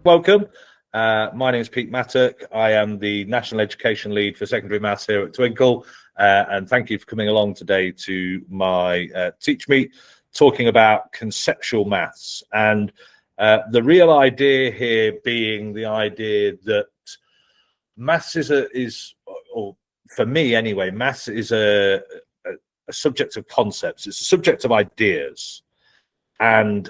Welcome. My name is Peter Mattock. I am the National Education Lead for Secondary Maths here at Twinkl, and thank you for coming along today to my TeachMeet, talking about conceptual maths. And the real idea here being the idea that maths or for me anyway, maths is a subject of concepts. It's a subject of ideas, and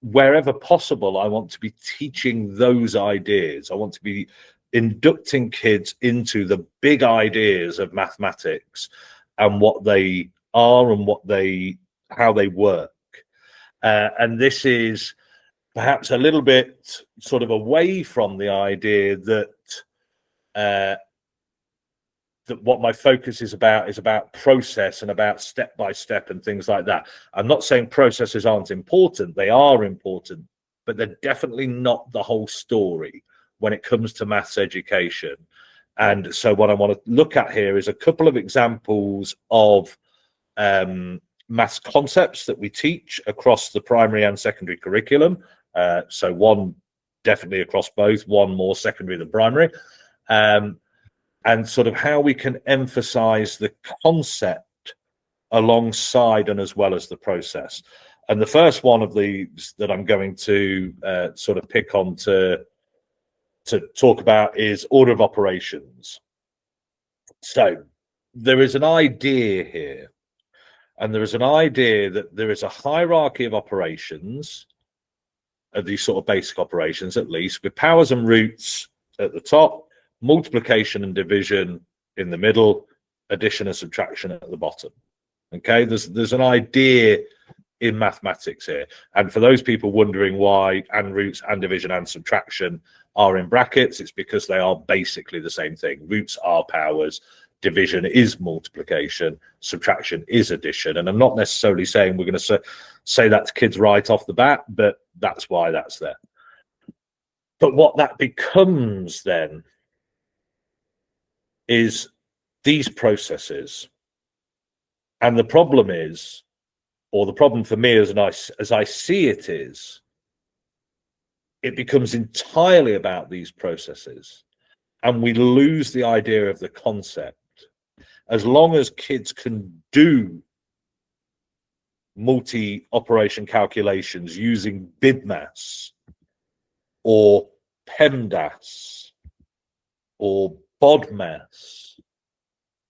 wherever possible, I want to be teaching those ideas. I want to be inducting kids into the big ideas of mathematics and what they are and how they work. And this is perhaps a little bit sort of away from the idea that that what my focus is about process and about step by step and things like that. I'm not saying processes aren't important. They are important, but they're definitely not the whole story when it comes to maths education. And so what I want to look at here is a couple of examples of maths concepts that we teach across the primary and secondary curriculum. So one definitely across both, one more secondary than primary. And sort of how we can emphasize the concept alongside and as well as the process. And the first one of these that I'm going to sort of pick on to talk about is order of operations. So there is an idea here, and there is an idea that there is a hierarchy of operations, of these sort of basic operations at least, with powers and roots at the top, multiplication and division in the middle, addition and subtraction at the bottom. Okay, there's an idea in mathematics here, and for those people wondering why and roots and division and subtraction are in brackets, it's because they are basically the same thing. Roots are powers, division is multiplication, subtraction is addition. And I'm not necessarily saying we're going to say that to kids right off the bat, but that's why that's there. But what that becomes then is these processes. And the problem is, or the problem for me as I see it is, it becomes entirely about these processes, and we lose the idea of the concept. As long as kids can do multi-operation calculations using BIDMAS or PEMDAS or BODMAS,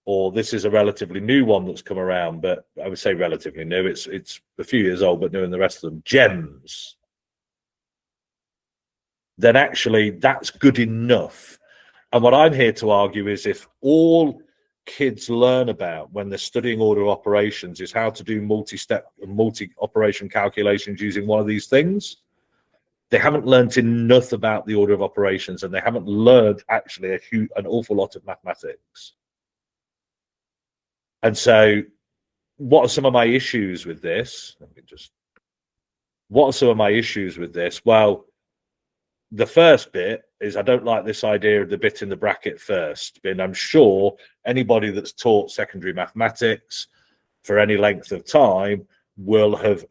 or this is a relatively new one that's come around, but I would say relatively new. It's a few years old, but new in the rest of them, GEMS. Then actually that's good enough. And what I'm here to argue is if all kids learn about when they're studying order of operations is how to do multi-step and multi-operation calculations using one of these things, they haven't learned enough about the order of operations, and they haven't learned actually an awful lot of mathematics. And so what are some of my issues with this? What are some of my issues with this? Well, the first bit is I don't like this idea of the bit in the bracket first. And I'm sure anybody that's taught secondary mathematics for any length of time will have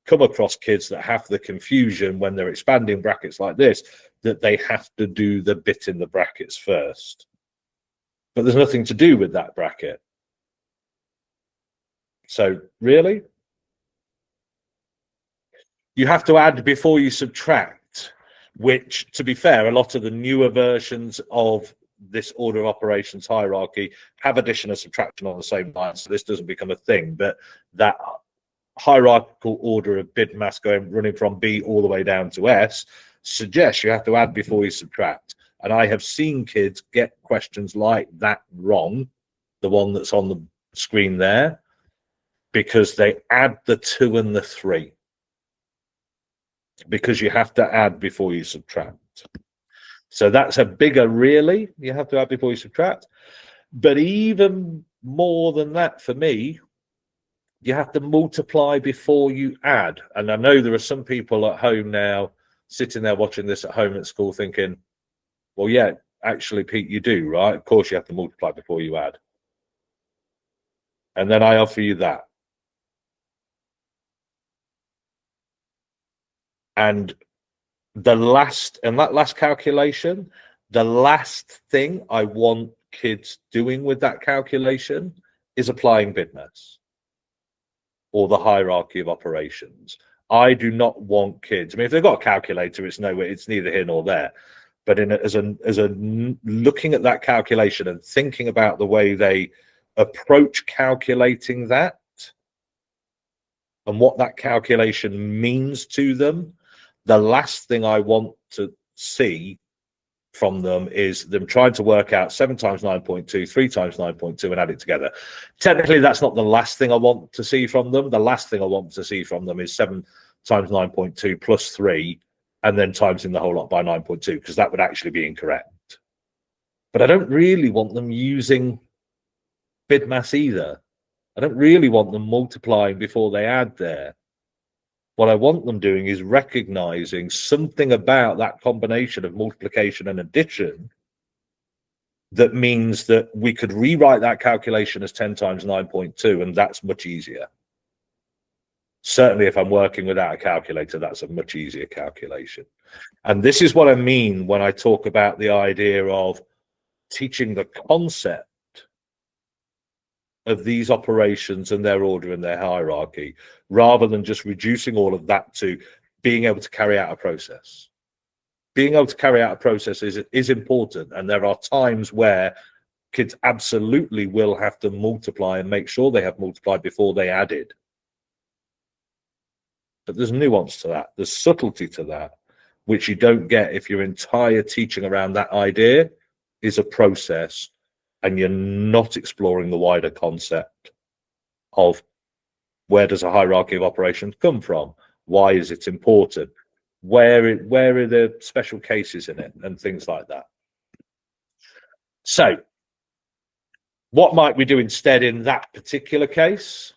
come across kids that have the confusion when they're expanding brackets like this, that they have to do the bit in the brackets first. But there's nothing to do with that bracket. So really, you have to add before you subtract, which, to be fair, a lot of the newer versions of this order of operations hierarchy have addition and subtraction on the same line, so this doesn't become a thing. But that hierarchical order of BIDMAS running from B all the way down to S suggests you have to add before you subtract. And I have seen kids get questions like that wrong, the one that's on the screen there, because they add the 2 and the 3. Because you have to add before you subtract. So that's a bigger really, you have to add before you subtract. But even more than that for me, you have to multiply before you add. And I know there are some people at home now sitting there watching this at home at school thinking, well, yeah, actually, Pete, you do, right? Of course you have to multiply before you add. And then I offer you that. And the last calculation, the last thing I want kids doing with that calculation is applying BidMass or the hierarchy of operations. I do not want kids. I mean, if they've got a calculator, it's nowhere. It's neither here nor there. But as a looking at that calculation and thinking about the way they approach calculating that and what that calculation means to them, the last thing I want to see from them is them trying to work out 7 times 9.2, 3 times 9.2 and add it together. Technically, that's not the last thing I want to see from them. The last thing I want to see from them is 7 times 9.2 plus 3 and then timesing the whole lot by 9.2, because that would actually be incorrect. But I don't really want them using BidMass either. I don't really want them multiplying before they add there. What I want them doing is recognizing something about that combination of multiplication and addition that means that we could rewrite that calculation as 10 times 9.2, and that's much easier. Certainly, if I'm working without a calculator, that's a much easier calculation. And this is what I mean when I talk about the idea of teaching the concept of these operations and their order and their hierarchy, rather than just reducing all of that to being able to carry out a process. Being able to carry out a process is important, and there are times where kids absolutely will have to multiply and make sure they have multiplied before they added. But there's nuance to that, there's subtlety to that, which you don't get if your entire teaching around that idea is a process and you're not exploring the wider concept of where does a hierarchy of operations come from? Why is it important? Where are the special cases in it and things like that? So what might we do instead in that particular case?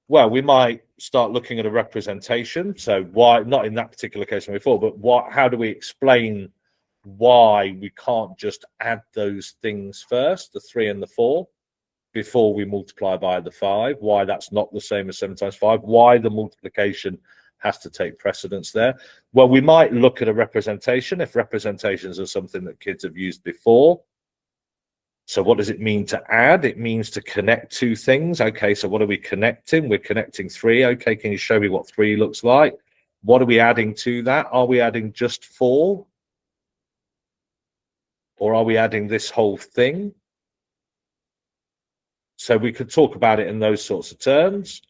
Well, we might start looking at a representation. So why, not in that particular case before, but how do we explain why we can't just add those things first, the 3 and the 4, before we multiply by the 5, why that's not the same as 7 times 5, why the multiplication has to take precedence there. Well, we might look at a representation if representations are something that kids have used before. So what does it mean to add? It means to connect two things. Okay, so what are we connecting? We're connecting 3. Okay, can you show me what 3 looks like? What are we adding to that? Are we adding just 4? Or are we adding this whole thing? So we could talk about it in those sorts of terms.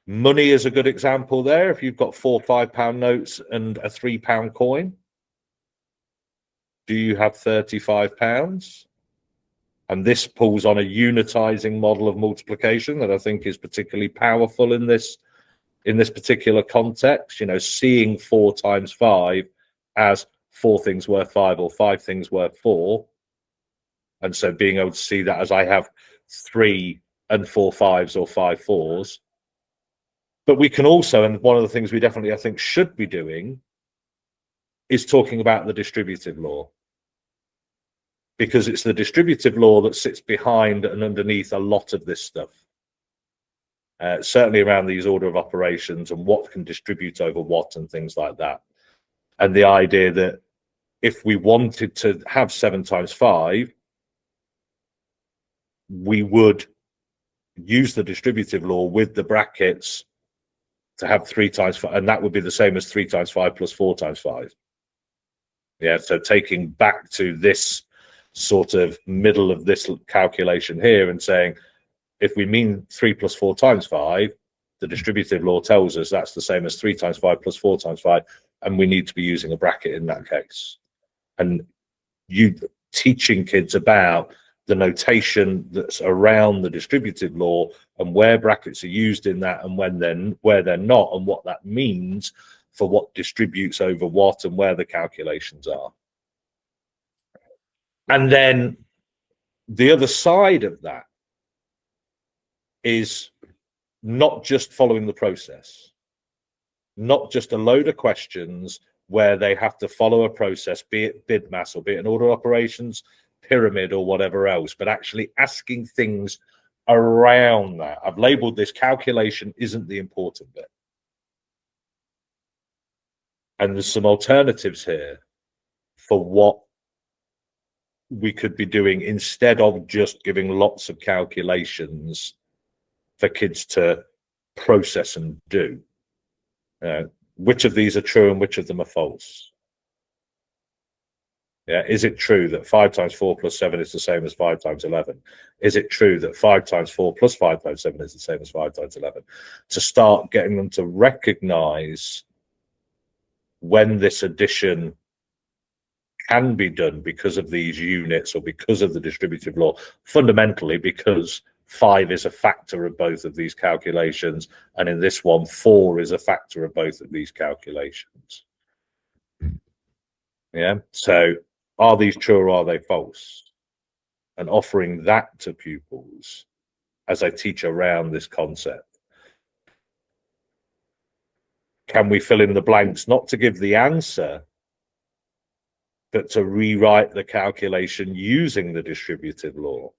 Money is a good example there. If you've got 4 £5 notes and a £3 coin, do you have £35? And this pulls on a unitizing model of multiplication that I think is particularly powerful in this particular context. You know, seeing 4 times 5 as 4 things worth 5 or 5 things worth 4. And so being able to see that as I have 3 and 4 5s or 5 4s. But we can also, and one of the things we definitely, I think, should be doing is talking about the distributive law. Because it's the distributive law that sits behind and underneath a lot of this stuff. Certainly around these order of operations and what can distribute over what and things like that. And the idea that if we wanted to have 7 times 5, we would use the distributive law with the brackets to have 3 times 5, and that would be the same as 3 times 5 plus 4 times 5. Yeah, so taking back to this sort of middle of this calculation here and saying, if we mean 3 plus 4 times 5, the distributive law tells us that's the same as 3 times 5 plus 4 times 5, and we need to be using a bracket in that case. And you teaching kids about the notation that's around the distributive law and where brackets are used in that and where they're not, and what that means for what distributes over what and where the calculations are. And then the other side of that is not just following the process, not just a load of questions where they have to follow a process, be it BidMass or be it an order of operations, pyramid or whatever else, but actually asking things around that. I've labeled this calculation isn't the important bit. And there's some alternatives here for what we could be doing instead of just giving lots of calculations for kids to process and do. Which of these are true and which of them are false? Yeah, is it true that 5 times 4 plus 7 is the same as 5 times 11? Is it true that 5 times 4 plus 5 times 7 is the same as 5 times 11? To start getting them to recognize when this addition can be done because of these units or because of the distributive law, fundamentally because 5 is a factor of both of these calculations, and in this one, 4 is a factor of both of these calculations. Yeah, so are these true or are they false? And offering that to pupils as I teach around this concept. Can we fill in the blanks, not to give the answer, but to rewrite the calculation using the distributive law?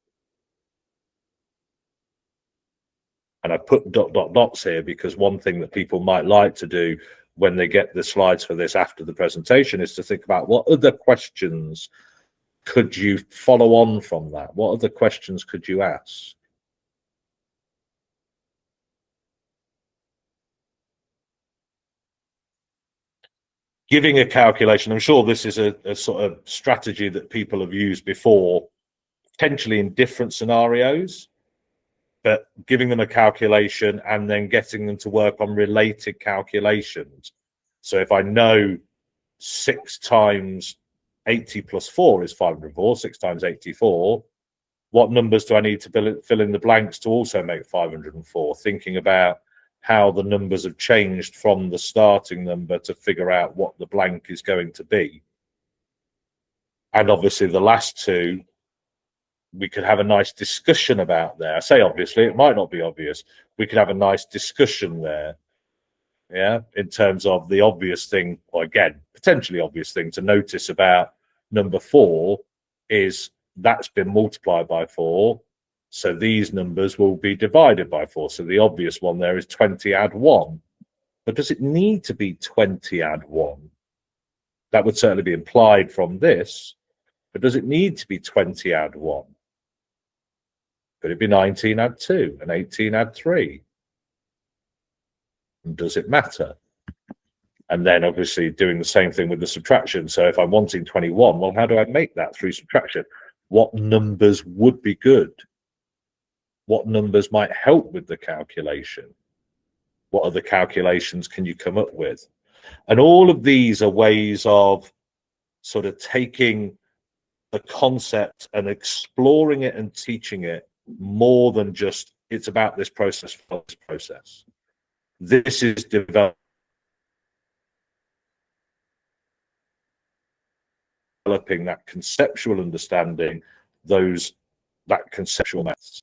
And I put dots here because one thing that people might like to do when they get the slides for this after the presentation is to think about what other questions could you follow on from that? What other questions could you ask? Giving a calculation, I'm sure this is a sort of strategy that people have used before, potentially in different scenarios, but giving them a calculation and then getting them to work on related calculations. So if I know 6 times 80 plus 4 is 504, 6 times 84, what numbers do I need to fill in the blanks to also make 504? Thinking about how the numbers have changed from the starting number to figure out what the blank is going to be. And obviously the last two, we could have a nice discussion about there. I say obviously, it might not be obvious. We could have a nice discussion there, yeah, in terms of the obvious thing, or again, potentially obvious thing to notice about number 4 is that's been multiplied by 4. So these numbers will be divided by 4. So the obvious one there is 20 add 1. But does it need to be 20 add 1? That would certainly be implied from this. But does it need to be 20 add 1? Could it be 19 add 2 and 18 add 3? And does it matter? And then obviously doing the same thing with the subtraction. So if I'm wanting 21, well, how do I make that through subtraction? What numbers would be good? What numbers might help with the calculation? What other calculations can you come up with? And all of these are ways of sort of taking the concept and exploring it and teaching it more than just it's about this process for this process. This is developing that conceptual understanding, that conceptual maths.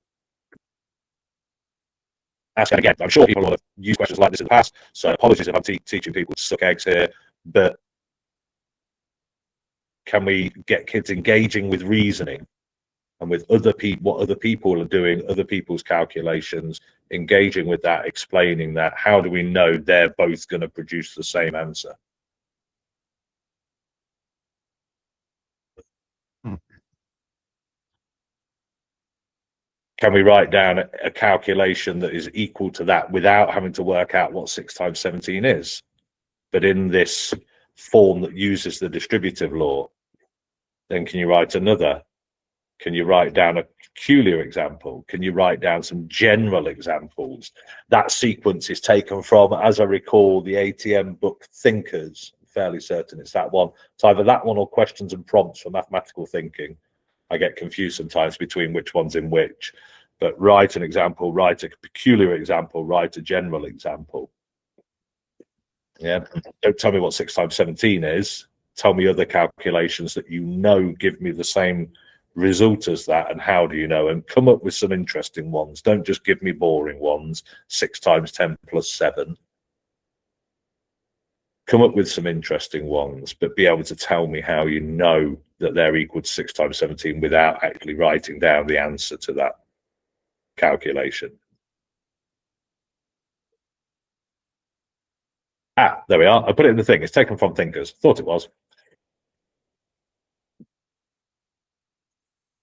And again, I'm sure people have used questions like this in the past, so apologies if I'm teaching people to suck eggs here, but can we get kids engaging with reasoning and with other people, what other people are doing, other people's calculations, engaging with that, explaining that? How do we know they're both going to produce the same answer? Can we write down a calculation that is equal to that without having to work out what 6 times 17 is, but in this form that uses the distributive law? Then can you write another? Can you write down a peculiar example? Can you write down some general examples? That sequence is taken from, as I recall, the ATM book Thinkers. I'm fairly certain it's that one. It's either that one or Questions and Prompts for Mathematical Thinking. I get confused sometimes between which one's in which. But write an example, write a peculiar example, write a general example. Yeah. Don't tell me what 6 times 17 is. Tell me other calculations that you know give me the same result as that, and how do you know? And come up with some interesting ones. Don't just give me boring ones. 6 times 10 plus 7. Come up with some interesting ones, but be able to tell me how you know that they're equal to 6 times 17 without actually writing down the answer to that calculation. There we are. I put it in the thing. It's taken from Thinkers. Thought it was.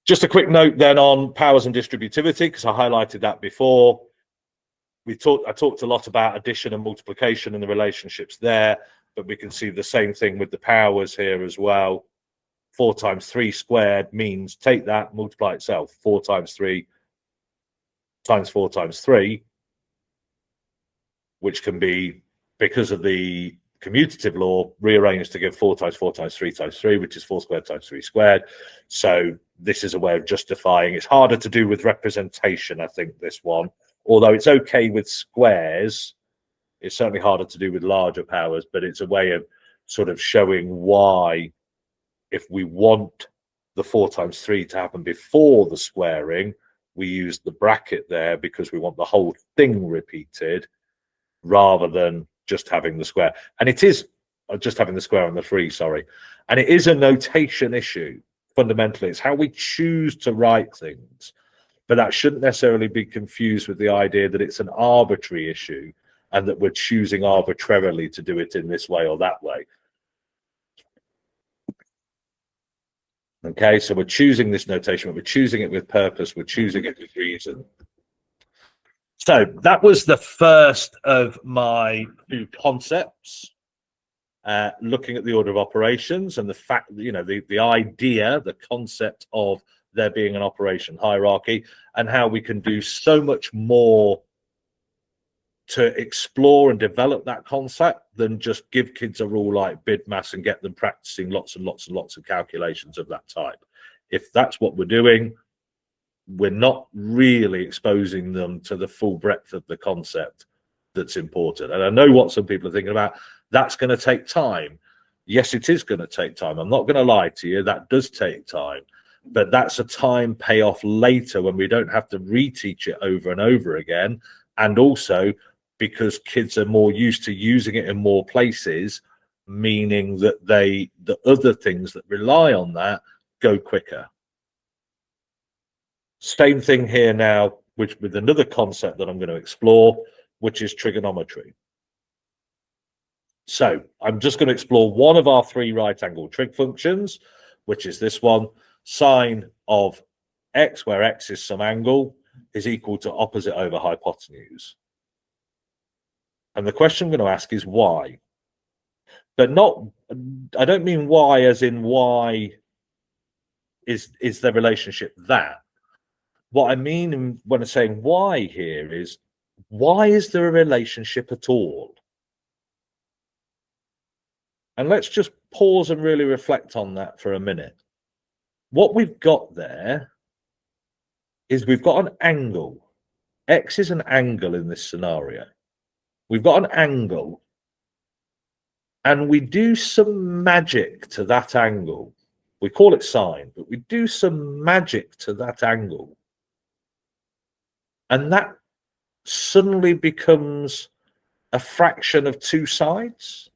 Just a quick note then on powers and distributivity, because I highlighted that before. I talked a lot about addition and multiplication and the relationships there, but we can see the same thing with the powers here as well. 4 times 3 squared means take that, multiply itself. 4 times 3 times 4 times 3, which can be, because of the commutative law, rearranged to give 4 times 4 times 3 times 3, which is 4 squared times 3 squared. So this is a way of justifying. It's harder to do with representation, I think, this one. Although it's okay with squares, it's certainly harder to do with larger powers, but it's a way of sort of showing why, if we want the 4 times 3 to happen before the squaring, we use the bracket there because we want the whole thing repeated rather than just having the square. And it is just having the square on the 3, sorry. And it is a notation issue. Fundamentally, it's how we choose to write things. But that shouldn't necessarily be confused with the idea that it's an arbitrary issue and that we're choosing arbitrarily to do it in this way or that way. Okay, so we're choosing this notation, but we're choosing it with purpose, we're choosing it with reason. So that was the first of my 2 concepts, looking at the order of operations and the fact that, you know, the idea, the concept of there being an operation hierarchy, and how we can do so much more to explore and develop that concept than just give kids a rule like BIDMAS and get them practicing lots and lots and lots of calculations of that type. If that's what we're doing, we're not really exposing them to the full breadth of the concept that's important. And I know what some people are thinking about. That's going to take time. Yes, it is going to take time. I'm not going to lie to you. That does take time. But that's a time payoff later when we don't have to reteach it over and over again. And also because kids are more used to using it in more places, meaning that the other things that rely on that go quicker. Same thing here now, which with another concept that I'm going to explore, which is trigonometry. So I'm just going to explore one of our 3 right-angled trig functions, which is this one. Sine of x, where x is some angle, is equal to opposite over hypotenuse. And the question I'm going to ask is why. But not, I don't mean why as in why is the relationship that. What I mean when I'm saying why here is, why is there a relationship at all? And let's just pause and really reflect on that for a minute. What we've got there is we've got an angle. X is an angle in this scenario. We've got an angle, and we do some magic to that angle. We call it sine, but we do some magic to that angle. And that suddenly becomes a fraction of 2 sides.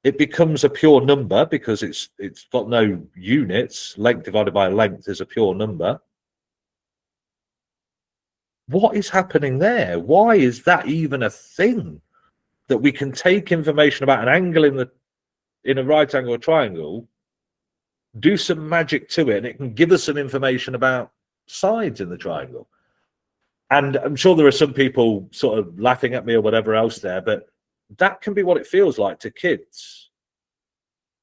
It becomes a pure number because it's got no units. Length divided by length is a pure number. What is happening there? Why is that even a thing? That we can take information about an angle in a right angle or triangle, do some magic to it, and it can give us some information about sides in the triangle. And I'm sure there are some people sort of laughing at me or whatever else there, but that can be what it feels like to kids.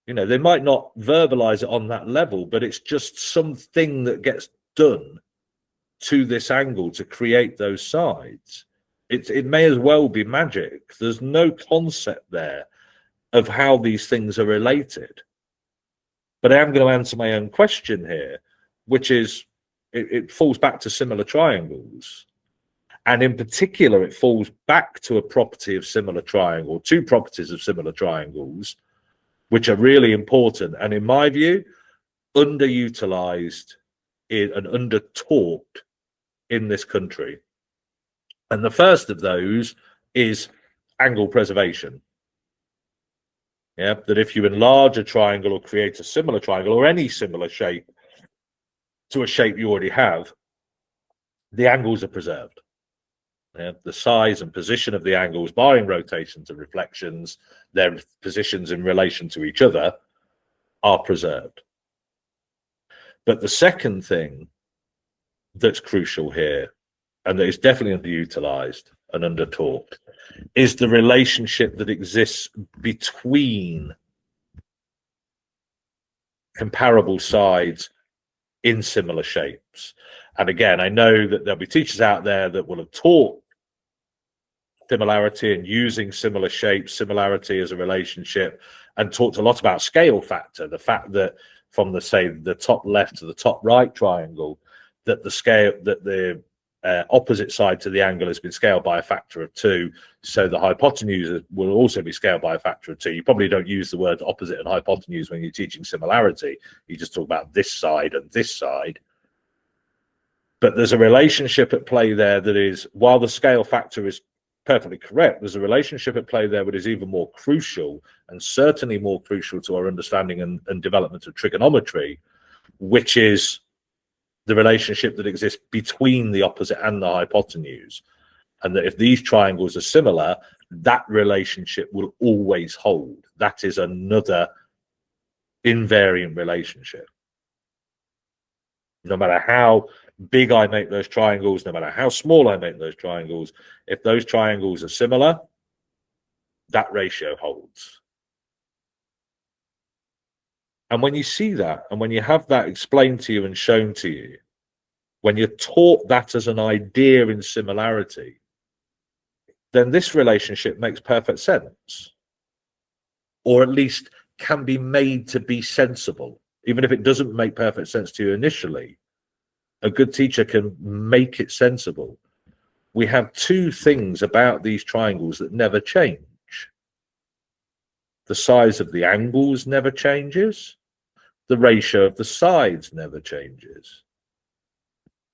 You know, they might not verbalize it on that level, but it's just something that gets done to this angle to create those sides. It may as well be magic. There's no concept there of how these things are related. But I am going to answer my own question here, which is it falls back to similar triangles. And in particular, it falls back to a property of similar triangle, 2 properties of similar triangles, which are really important. And in my view, underutilized and under-taught in this country. And the first of those is angle preservation. Yeah, that if you enlarge a triangle or create a similar triangle or any similar shape to a shape you already have, the angles are preserved. The size and position of the angles, barring rotations and reflections, their positions in relation to each other are preserved. But the second thing that's crucial here, and that is definitely underutilized and undertaught, is the relationship that exists between comparable sides in similar shapes. And again, I know that there'll be teachers out there that will have taught similarity and using similar shapes, similarity as a relationship, and talked a lot about scale factor, the fact that from the, say, the top left to the top right triangle, that the scale, that the opposite side to the angle has been scaled by a factor of 2, so the hypotenuse will also be scaled by a factor of 2. You probably don't use the word opposite and hypotenuse when you're teaching similarity. You just talk about this side and this side. But there's a relationship at play there that is, while the scale factor is perfectly correct, there's a relationship at play there that is even more crucial, and certainly more crucial to our understanding and development of trigonometry, which is the relationship that exists between the opposite and the hypotenuse. And that if these triangles are similar, that relationship will always hold. That is another invariant relationship. No matter how big I make those triangles, no matter how small I make those triangles, if those triangles are similar, that ratio holds. And when you see that, and when you have that explained to you and shown to you, when you're taught that as an idea in similarity, then this relationship makes perfect sense, or at least can be made to be sensible. Even if it doesn't make perfect sense to you initially, a good teacher can make it sensible. We have two things about these triangles that never change. The size of the angles never changes. The ratio of the sides never changes.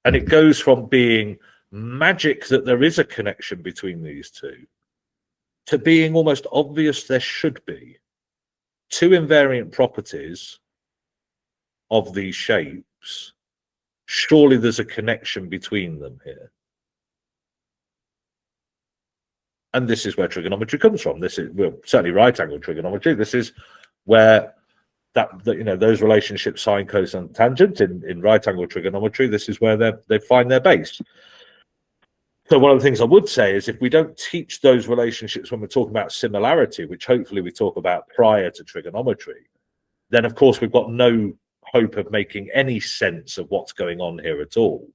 And it goes from being magic that there is a connection between these two to being almost obvious there should be. Two invariant properties of these shapes, surely there's a connection between them here. And this is where trigonometry comes from. This is, well, certainly right angle trigonometry. This is where that you know, those relationships, sine, cosine, tangent in right angle trigonometry, this is where they find their base. So one of the things I would say is, if we don't teach those relationships when we're talking about similarity, which hopefully we talk about prior to trigonometry, then of course we've got no hope of making any sense of what's going on here at all.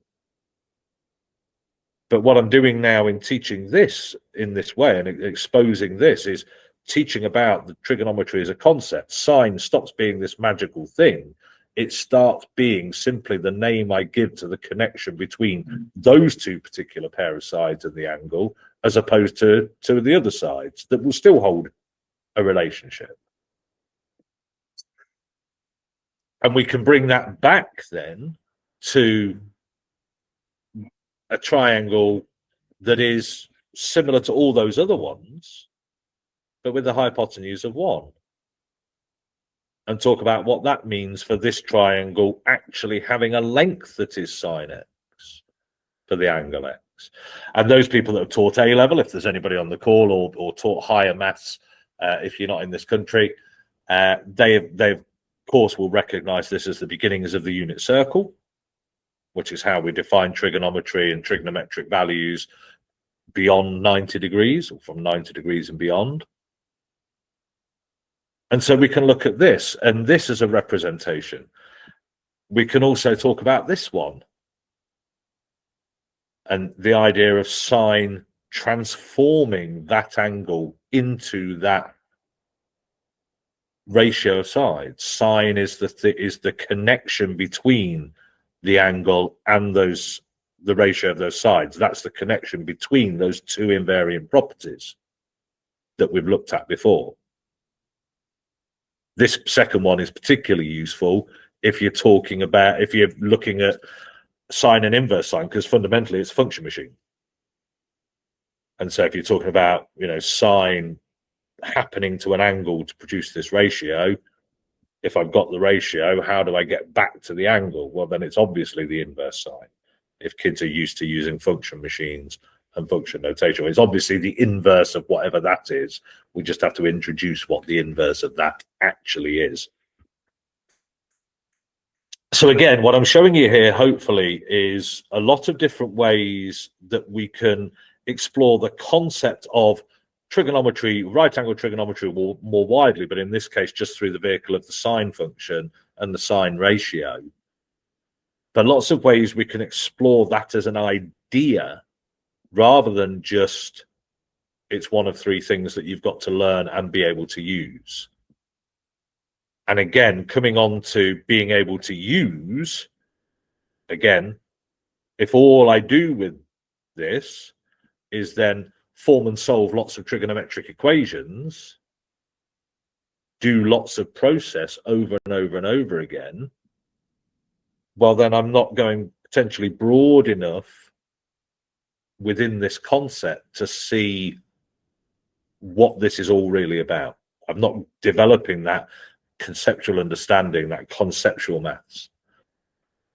But what I'm doing now in teaching this in this way and exposing this is teaching about the trigonometry as a concept. Sine stops being this magical thing. It starts being simply the name I give to the connection between those two particular pair of sides of the angle, as opposed to the other sides that will still hold a relationship. And we can bring that back then to a triangle that is similar to all those other ones, but with the hypotenuse of 1. And talk about what that means for this triangle actually having a length that is sine x for the angle x. And those people that have taught A level, if there's anybody on the call, or taught higher maths, if you're not in this country, they of course will recognize this as the beginnings of the unit circle, which is how we define trigonometry and trigonometric values beyond 90 degrees, or from 90 degrees and beyond. And so we can look at this, and this as a representation. We can also talk about this one, and the idea of sine transforming that angle into that ratio of sides. Sine is the connection between the angle and the ratio of those sides. That's the connection between those two invariant properties that we've looked at before. This second one is particularly useful if you're talking about, if you're looking at sine and inverse sine, because fundamentally it's a function machine. And so if you're talking about, you know, sine happening to an angle to produce this ratio, if I've got the ratio, how do I get back to the angle? Well, then it's obviously the inverse sine, if kids are used to using function machines and function notation. It's obviously the inverse of whatever that is. We just have to introduce what the inverse of that actually is. So again, what I'm showing you here, hopefully, is a lot of different ways that we can explore the concept of trigonometry, right angle trigonometry more widely, but in this case, just through the vehicle of the sine function and the sine ratio. But lots of ways we can explore that as an idea rather than just it's one of three things that you've got to learn and be able to use. And again, coming on to being able to use, again, if all I do with this is then form and solve lots of trigonometric equations, do lots of process over and over and over again, well, then I'm not going potentially broad enough within this concept to see what this is all really about. I'm not developing that conceptual understanding, that conceptual maths.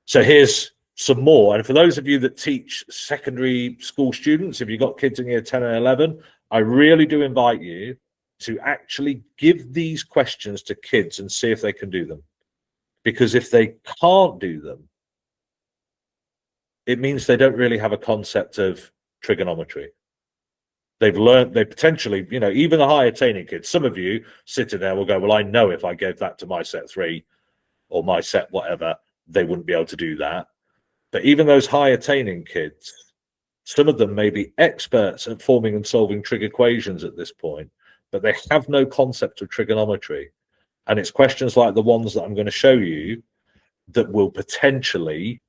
So here's some more. And for those of you that teach secondary school students, if you've got kids in year 10 and 11, I really do invite you to actually give these questions to kids and see if they can do them. Because if they can't do them, it means they don't really have a concept of trigonometry. They've learned, they potentially, you know, even the high attaining kids, some of you sitting there will go, well, I know if I gave that to my set 3 or my set whatever, they wouldn't be able to do that. But even those high attaining kids, some of them may be experts at forming and solving trig equations at this point, but they have no concept of trigonometry. And it's questions like the ones that I'm going to show you that will potentially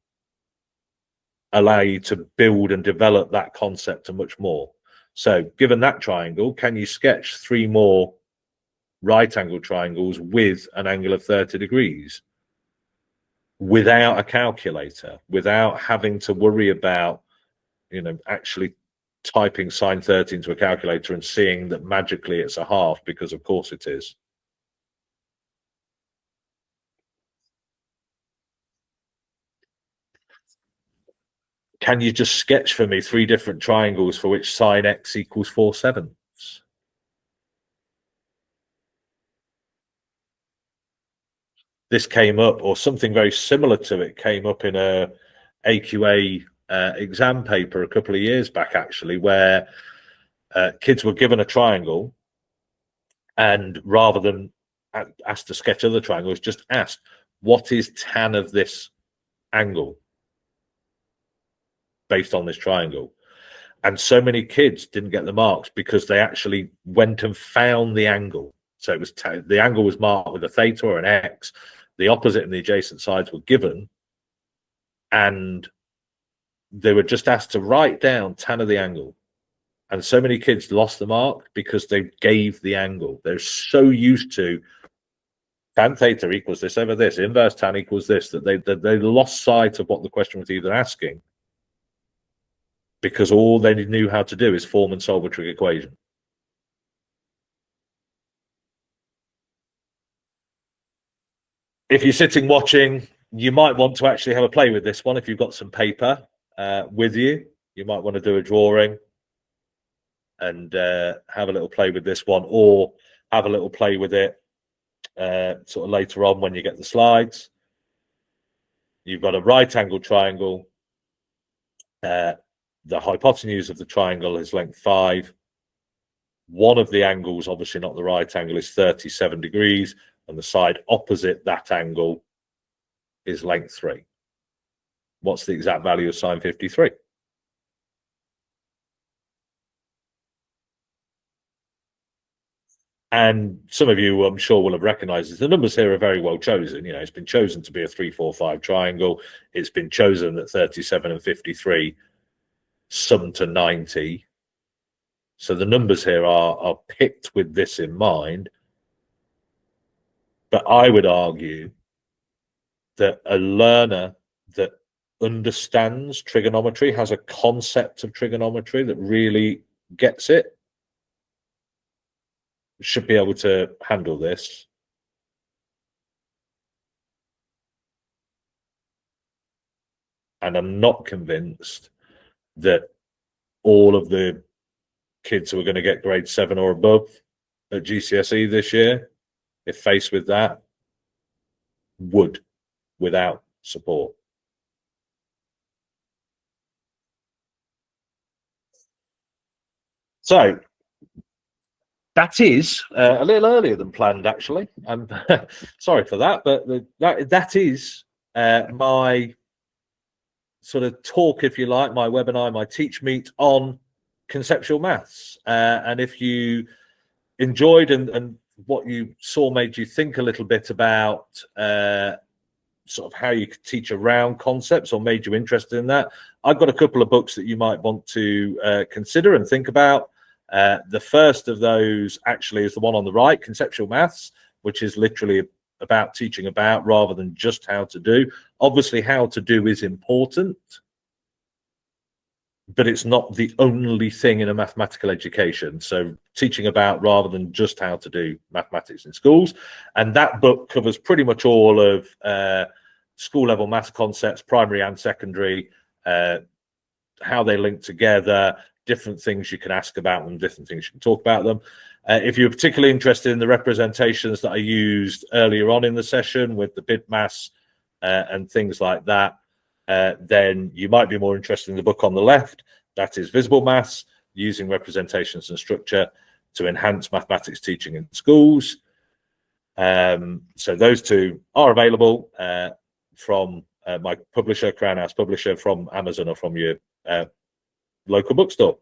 allow you to build and develop that concept and much more. So given that triangle, can you sketch 3 more right angle triangles with an angle of 30 degrees without a calculator, without having to worry about, you know, actually typing sine 30 into a calculator and seeing that magically it's a half, because of course it is. Can you just sketch for me 3 different triangles for which sine x equals 4/7? This came up, or something very similar to it came up in a AQA exam paper a couple of years back, actually, where kids were given a triangle, and rather than asked to sketch other triangles, just asked, what is tan of this angle based on this triangle? And so many kids didn't get the marks because they actually went and found the angle. So it was the angle was marked with a theta or an x. The opposite and the adjacent sides were given, and they were just asked to write down tan of the angle. And so many kids lost the mark because they gave the angle. They're so used to tan theta equals this over this, inverse tan equals this, that they lost sight of what the question was even asking, because all they knew how to do is form and solve a trig equation. If you're sitting watching, you might want to actually have a play with this one. If you've got some paper with you, you might want to do a drawing and have a little play with this one, or have a little play with it sort of later on when you get the slides. You've got a right angle triangle. The hypotenuse of the triangle is length 5. One of the angles, obviously not the right angle, is 37 degrees, and the side opposite that angle is length 3. What's the exact value of sine 53? And some of you, I'm sure, will have recognized this. The numbers here are very well chosen. You know, it's been chosen to be a 3, 4, 5 triangle. It's been chosen that 37 and 53 sum to 90. So the numbers here are picked with this in mind. But I would argue that a learner that understands trigonometry, has a concept of trigonometry that really gets it, should be able to handle this. And I'm not convinced that all of the kids who are going to get grade 7 or above at GCSE this year, if faced with that, would without support. So that is a little earlier than planned, actually. I'm sorry for that, but that is my sort of talk, if you like, my webinar, my TeachMeet on conceptual maths. And if you enjoyed and what you saw made you think a little bit about sort of how you could teach around concepts or made you interested in that, I've got a couple of books that you might want to consider and think about. The first of those actually is the one on the right, Conceptual Maths, which is literally about teaching about rather than just how to do. Obviously, how to do is important, but it's not the only thing in a mathematical education. So teaching about rather than just how to do mathematics in schools. And that book covers pretty much all of school level maths concepts, primary and secondary, how they link together, different things you can ask about them, different things you can talk about them. If you're particularly interested in the representations that I used earlier on in the session with the bid mass and things like that, then you might be more interested in the book on the left. That is Visible Maths, Using Representations and Structure to Enhance Mathematics Teaching in Schools. So those two are available from my publisher, Crown House Publisher, from Amazon or from your local bookstore.